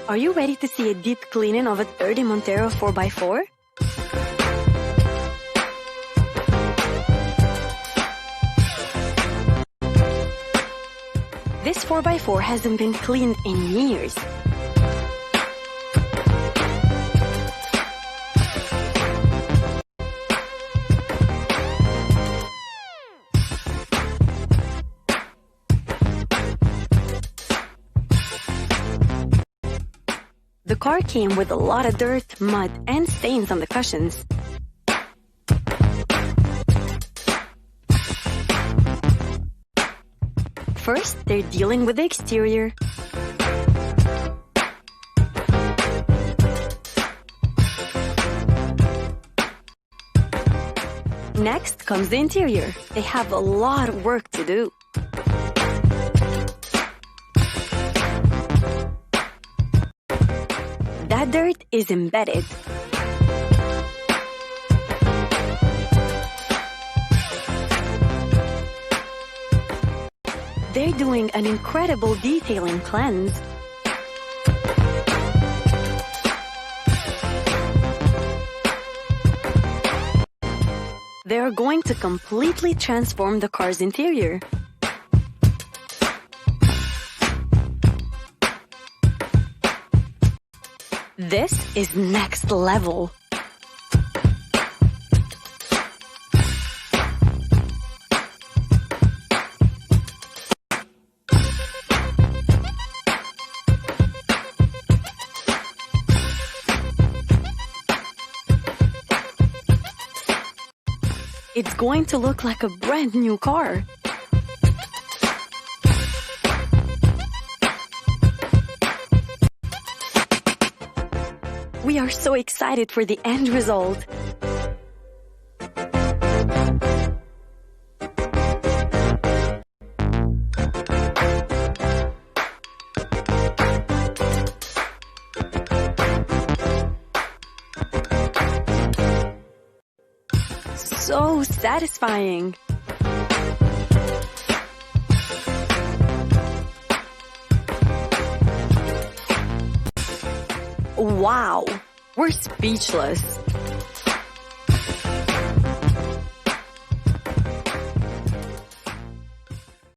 Are you ready to see a deep cleaning of a 30 Montero 4x4? This 4x4 hasn't been cleaned in years. The car came with a lot of dirt, mud, and stains on the cushions. First, they're dealing with the exterior. Next comes the interior. They have a lot of work to do. That dirt is embedded. They're doing an incredible detailing cleanse. They're going to completely transform the car's interior. This is next level. It's going to look like a brand new car. We are so excited for the end result. So satisfying. Wow, we're speechless.